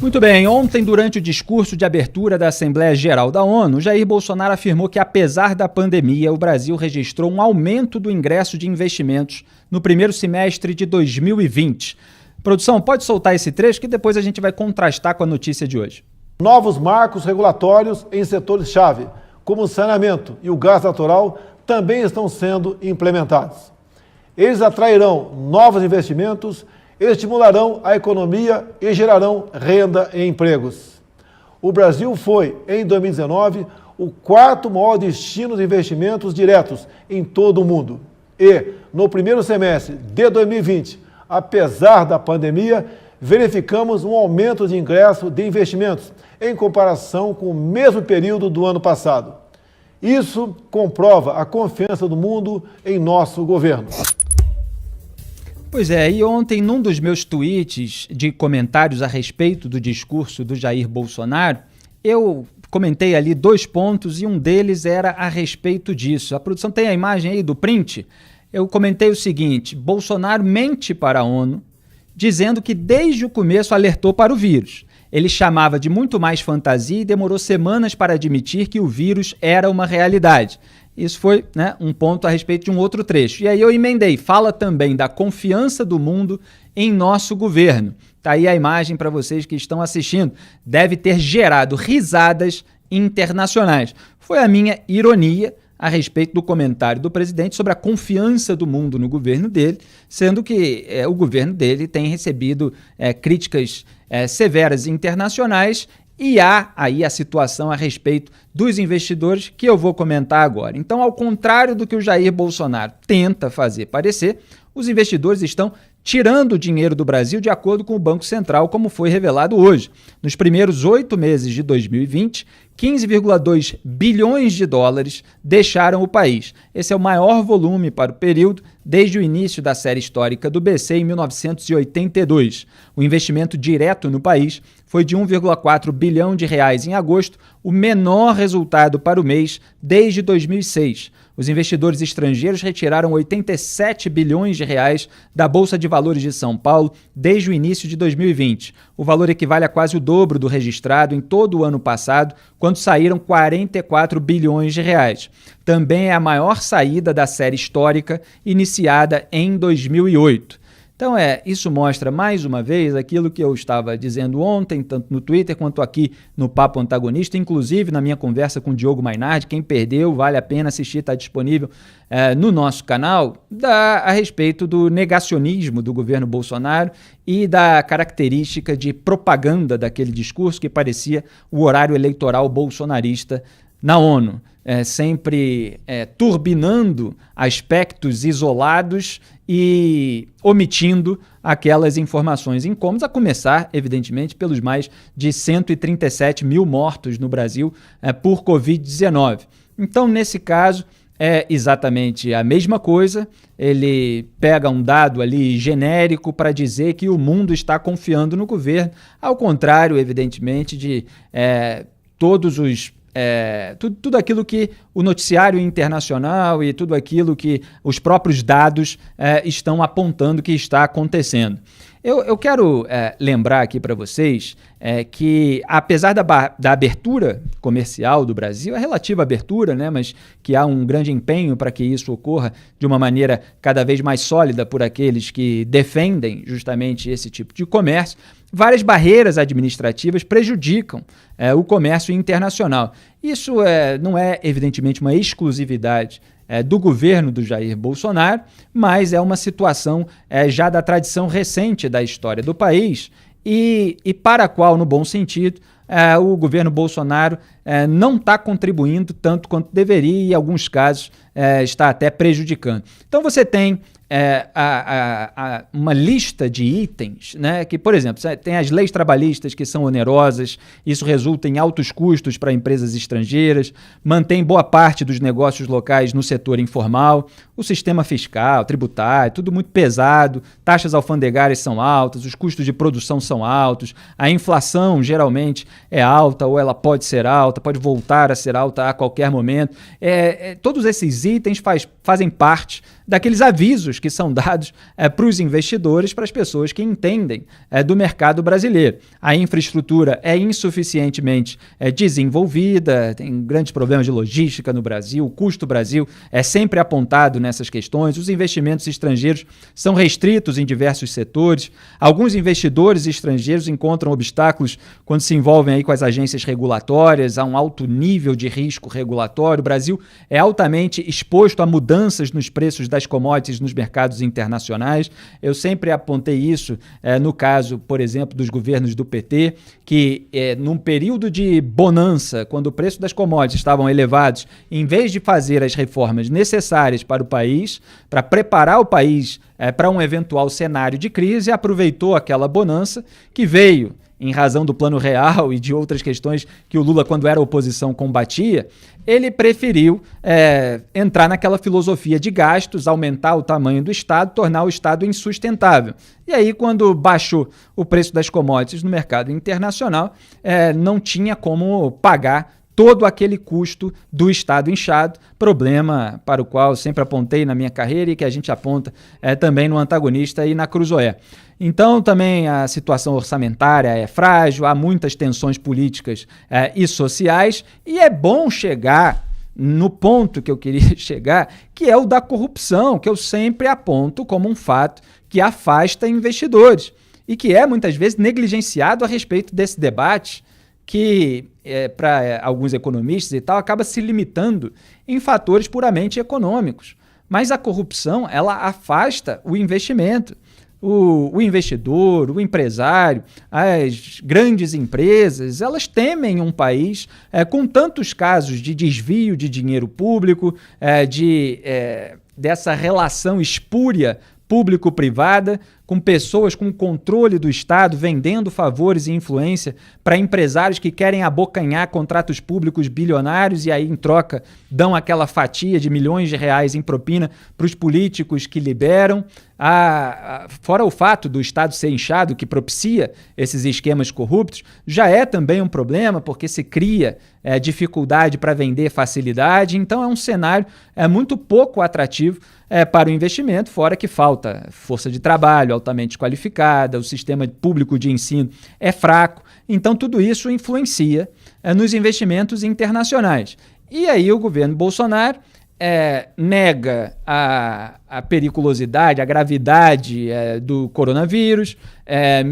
Muito bem, ontem durante o discurso de abertura da Assembleia Geral da ONU, Jair Bolsonaro afirmou que apesar da pandemia, o Brasil registrou um aumento do ingresso de investimentos no primeiro semestre de 2020. Produção, pode soltar esse trecho que depois a gente vai contrastar com a notícia de hoje. Novos marcos regulatórios em setores-chave, como o saneamento e o gás natural, também estão sendo implementados. Eles atrairão novos investimentos, estimularão a economia e gerarão renda e empregos. O Brasil foi, em 2019, o quarto maior destino de investimentos diretos em todo o mundo. E, no primeiro semestre de 2020, apesar da pandemia, verificamos um aumento de ingresso de investimentos em comparação com o mesmo período do ano passado. Isso comprova a confiança do mundo em nosso governo. Pois é, e ontem, num dos meus tweets de comentários a respeito do discurso do Jair Bolsonaro, eu comentei ali 2 pontos e um deles era a respeito disso. A produção tem a imagem aí do print? Eu comentei o seguinte: Bolsonaro mente para a ONU, dizendo que desde o começo alertou para o vírus. Ele chamava de muito mais fantasia e demorou semanas para admitir que o vírus era uma realidade. Isso foi, um ponto a respeito de um outro trecho. E aí eu emendei, fala também da confiança do mundo em nosso governo. Tá aí a imagem para vocês que estão assistindo. Deve ter gerado risadas internacionais. Foi a minha ironia a respeito do comentário do presidente sobre a confiança do mundo no governo dele, sendo que o governo dele tem recebido críticas severas internacionais. E há aí a situação a respeito dos investidores que eu vou comentar agora. Então, ao contrário do que o Jair Bolsonaro tenta fazer parecer, os investidores estão tirando o dinheiro do Brasil de acordo com o Banco Central, como foi revelado hoje. Nos primeiros 8 meses de 2020, 15,2 bilhões de dólares deixaram o país. Esse é o maior volume para o período desde o início da série histórica do BC em 1982. O investimento direto no país foi de 1,4 bilhão de reais em agosto, o menor resultado para o mês desde 2006. Os investidores estrangeiros retiraram 87 bilhões de reais da Bolsa de Valores de São Paulo desde o início de 2020. O valor equivale a quase o dobro do registrado em todo o ano passado, quando saíram 44 bilhões de reais. Também é a maior saída da série histórica, iniciada em 2008. Então isso mostra mais uma vez aquilo que eu estava dizendo ontem, tanto no Twitter quanto aqui no Papo Antagonista, inclusive na minha conversa com o Diogo Mainardi. Quem perdeu, vale a pena assistir, está disponível no nosso canal, a respeito do negacionismo do governo Bolsonaro e da característica de propaganda daquele discurso que parecia o horário eleitoral bolsonarista na ONU. Sempre turbinando aspectos isolados e omitindo aquelas informações incômodas, a começar, evidentemente, pelos mais de 137 mil mortos no Brasil por Covid-19. Então, nesse caso, é exatamente a mesma coisa. Ele pega um dado ali genérico para dizer que o mundo está confiando no governo, ao contrário, evidentemente, de todos os tudo aquilo que o noticiário internacional e tudo aquilo que os próprios dados estão apontando que está acontecendo. Eu quero lembrar aqui para vocês que, apesar da abertura comercial do Brasil, a relativa abertura, mas que há um grande empenho para que isso ocorra de uma maneira cada vez mais sólida por aqueles que defendem justamente esse tipo de comércio, várias barreiras administrativas prejudicam o comércio internacional. Isso não é, evidentemente, uma exclusividade do governo do Jair Bolsonaro, mas é uma situação já da tradição recente da história do país e para a qual, no bom sentido, o governo Bolsonaro não está contribuindo tanto quanto deveria e, em alguns casos, está até prejudicando. Então, você tem uma lista de itens, que, por exemplo, tem as leis trabalhistas que são onerosas, isso resulta em altos custos para empresas estrangeiras, mantém boa parte dos negócios locais no setor informal, o sistema fiscal, tributário, tudo muito pesado, taxas alfandegárias são altas, os custos de produção são altos, a inflação geralmente é alta ou ela pode ser alta, pode voltar a ser alta a qualquer momento. Todos esses itens fazem parte daqueles avisos que são dados para os investidores, para as pessoas que entendem do mercado brasileiro. A infraestrutura é insuficientemente desenvolvida, tem grandes problemas de logística no Brasil, o custo do Brasil é sempre apontado nessas questões, os investimentos estrangeiros são restritos em diversos setores, alguns investidores estrangeiros encontram obstáculos quando se envolvem aí com as agências regulatórias, há um alto nível de risco regulatório, o Brasil é altamente exposto a mudanças nos preços das commodities nos mercados internacionais. Eu sempre apontei isso no caso, por exemplo, dos governos do PT, que num período de bonança, quando o preço das commodities estavam elevados, em vez de fazer as reformas necessárias para o país, para preparar o país para um eventual cenário de crise, aproveitou aquela bonança que veio em razão do Plano Real e de outras questões que o Lula, quando era oposição, combatia. Ele preferiu entrar naquela filosofia de gastos, aumentar o tamanho do Estado, tornar o Estado insustentável. E aí, quando baixou o preço das commodities no mercado internacional, não tinha como pagar todo aquele custo do Estado inchado, problema para o qual eu sempre apontei na minha carreira e que a gente aponta também no Antagonista e na Cruzoé. Então, também a situação orçamentária é frágil, há muitas tensões políticas e sociais, e é bom chegar no ponto que eu queria chegar, que é o da corrupção, que eu sempre aponto como um fato que afasta investidores e que é muitas vezes negligenciado a respeito desse debate, que para alguns economistas e tal, acaba se limitando em fatores puramente econômicos. Mas a corrupção, ela afasta o investimento. O investidor, o empresário, as grandes empresas, elas temem um país com tantos casos de desvio de dinheiro público, dessa relação espúria público-privada, com pessoas com controle do Estado vendendo favores e influência para empresários que querem abocanhar contratos públicos bilionários e aí, em troca, dão aquela fatia de milhões de reais em propina para os políticos que liberam. Fora o fato do Estado ser inchado, que propicia esses esquemas corruptos, já é também um problema, porque se cria dificuldade para vender facilidade. Então, é um cenário muito pouco atrativo para o investimento, fora que falta força de trabalho altamente qualificada, o sistema público de ensino é fraco. Então, tudo isso influencia nos investimentos internacionais. E aí o governo Bolsonaro nega a periculosidade, a gravidade do coronavírus,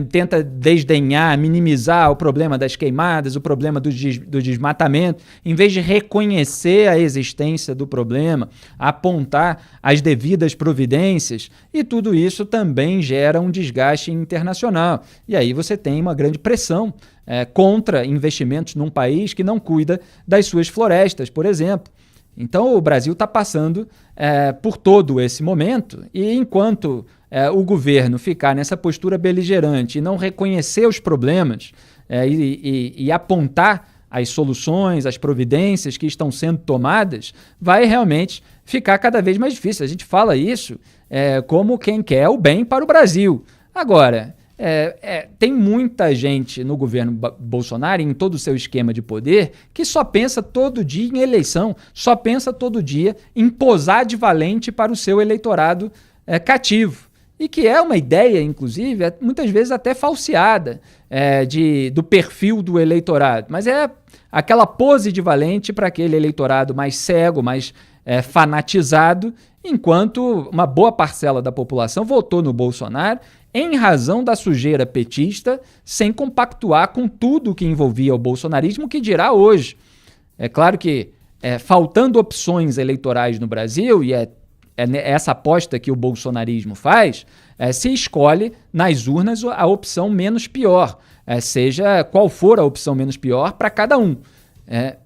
tenta desdenhar, minimizar o problema das queimadas, o problema do desmatamento, em vez de reconhecer a existência do problema, apontar as devidas providências, e tudo isso também gera um desgaste internacional. E aí você tem uma grande pressão contra investimentos num país que não cuida das suas florestas, por exemplo. Então, o Brasil está passando por todo esse momento e enquanto o governo ficar nessa postura beligerante e não reconhecer os problemas e apontar as soluções, as providências que estão sendo tomadas, vai realmente ficar cada vez mais difícil. A gente fala isso como quem quer o bem para o Brasil. Agora, tem muita gente no governo Bolsonaro, em todo o seu esquema de poder, que só pensa todo dia em eleição, só pensa todo dia em posar de valente para o seu eleitorado cativo. E que é uma ideia, inclusive, muitas vezes até falseada do perfil do eleitorado. Mas é aquela pose de valente para aquele eleitorado mais cego, mais fanatizado, enquanto uma boa parcela da população votou no Bolsonaro em razão da sujeira petista, sem compactuar com tudo que envolvia o bolsonarismo, que dirá hoje. É claro que, faltando opções eleitorais no Brasil, e essa aposta que o bolsonarismo faz, se escolhe nas urnas a opção menos pior, seja qual for a opção menos pior para cada um.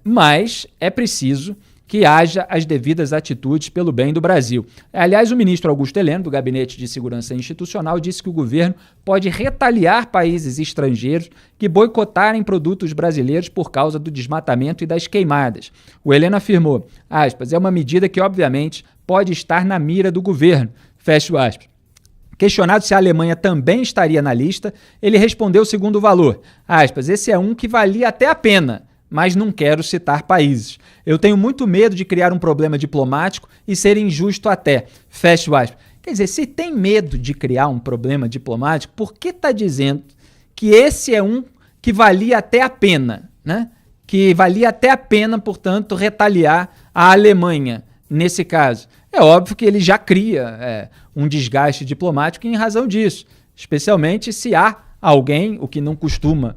Mas é preciso que haja as devidas atitudes pelo bem do Brasil. Aliás, o ministro Augusto Heleno, do Gabinete de Segurança Institucional, disse que o governo pode retaliar países estrangeiros que boicotarem produtos brasileiros por causa do desmatamento e das queimadas. O Heleno afirmou, aspas, é uma medida que, obviamente, pode estar na mira do governo, fecho aspas. Questionado se a Alemanha também estaria na lista, ele respondeu segundo o valor, aspas, esse é um que valia até a pena, mas não quero citar países. Eu tenho muito medo de criar um problema diplomático e ser injusto até, fecho aspas. Quer dizer, se tem medo de criar um problema diplomático, por que está dizendo que esse é um que valia até a pena, né? Que valia até a pena, portanto, retaliar a Alemanha nesse caso? É óbvio que ele já cria um desgaste diplomático em razão disso, especialmente se há alguém, o que não costuma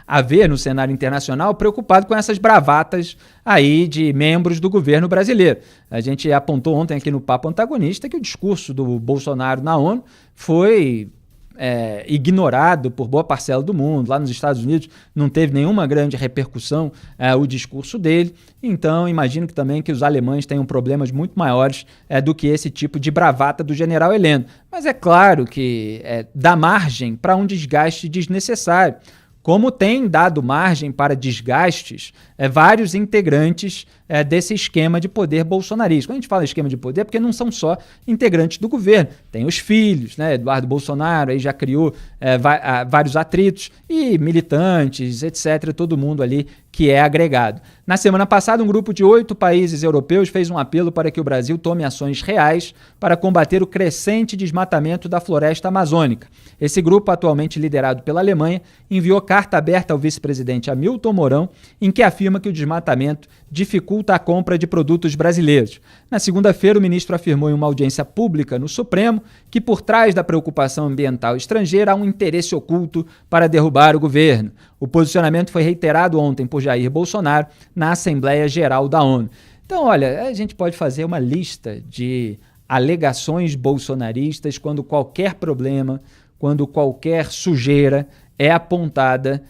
haver no cenário internacional, preocupado com essas bravatas aí de membros do governo brasileiro. A gente apontou ontem aqui no Papo Antagonista que o discurso do Bolsonaro na ONU foi ignorado por boa parcela do mundo. Lá nos Estados Unidos não teve nenhuma grande repercussão o discurso dele. Então, imagino que também que os alemães tenham problemas muito maiores do que esse tipo de bravata do general Heleno. Mas é claro que dá margem para um desgaste desnecessário, como tem dado margem para desgastes vários integrantes desse esquema de poder bolsonarista. Quando a gente fala esquema de poder, porque não são só integrantes do governo, tem os filhos, né? Eduardo Bolsonaro aí já criou vários atritos, e militantes, etc., todo mundo ali que é agregado. Na semana passada, um grupo de 8 países europeus fez um apelo para que o Brasil tome ações reais para combater o crescente desmatamento da floresta amazônica. Esse grupo, atualmente liderado pela Alemanha, enviou carta aberta ao vice-presidente Hamilton Mourão, em que afirma que o desmatamento dificulta a compra de produtos brasileiros. Na segunda-feira, o ministro afirmou em uma audiência pública no Supremo que por trás da preocupação ambiental estrangeira há um interesse oculto para derrubar o governo. O posicionamento foi reiterado ontem por Jair Bolsonaro na Assembleia Geral da ONU. Então, olha, a gente pode fazer uma lista de alegações bolsonaristas quando qualquer problema, quando qualquer sujeira é apontada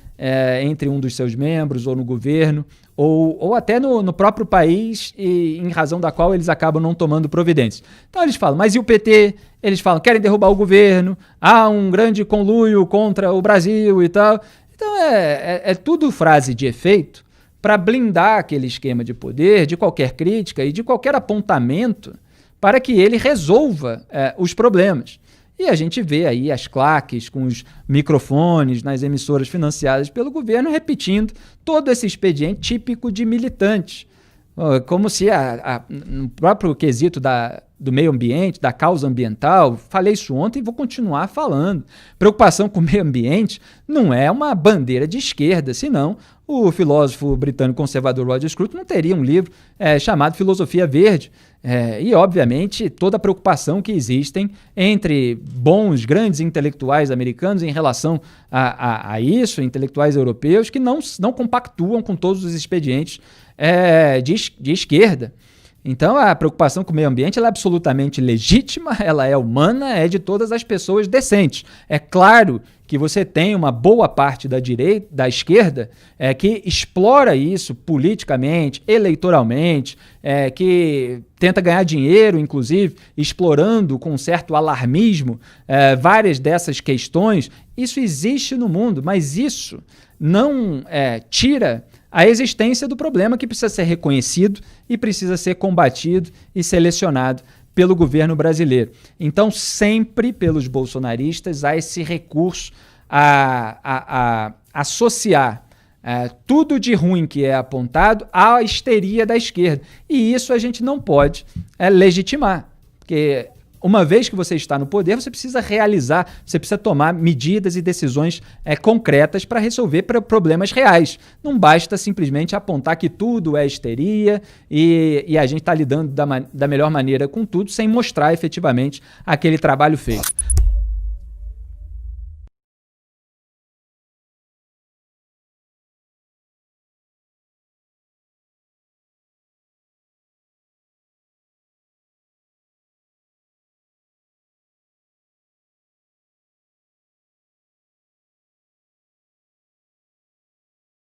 entre um dos seus membros ou no governo, ou até no próprio país, e em razão da qual eles acabam não tomando providências. Então eles falam, mas e o PT? Eles falam, querem derrubar o governo, há um grande conluio contra o Brasil e tal. Então é tudo frase de efeito para blindar aquele esquema de poder de qualquer crítica e de qualquer apontamento para que ele resolva os problemas. E a gente vê aí as claques com os microfones nas emissoras financiadas pelo governo repetindo todo esse expediente típico de militantes. Como se no próprio quesito do meio ambiente, da causa ambiental, falei isso ontem e vou continuar falando. Preocupação com o meio ambiente não é uma bandeira de esquerda, senão o filósofo britânico conservador Roger Scruton não teria um livro chamado Filosofia Verde. E, obviamente, toda a preocupação que existem entre bons, grandes intelectuais americanos em relação a isso, intelectuais europeus, que não compactuam com todos os expedientes de esquerda. Então, a preocupação com o meio ambiente ela é absolutamente legítima, ela é humana, é de todas as pessoas decentes. É claro que você tem uma boa parte da esquerda que explora isso politicamente, eleitoralmente, que tenta ganhar dinheiro, inclusive, explorando com um certo alarmismo várias dessas questões. Isso existe no mundo, mas isso não tira a existência do problema, que precisa ser reconhecido e precisa ser combatido e selecionado pelo governo brasileiro. Então, sempre pelos bolsonaristas há esse recurso a associar tudo de ruim que é apontado à histeria da esquerda. E isso a gente não pode legitimar, porque uma vez que você está no poder, você precisa realizar, você precisa tomar medidas e decisões concretas para resolver problemas reais. Não basta simplesmente apontar que tudo é histeria e a gente está lidando da melhor maneira com tudo, sem mostrar efetivamente aquele trabalho feito.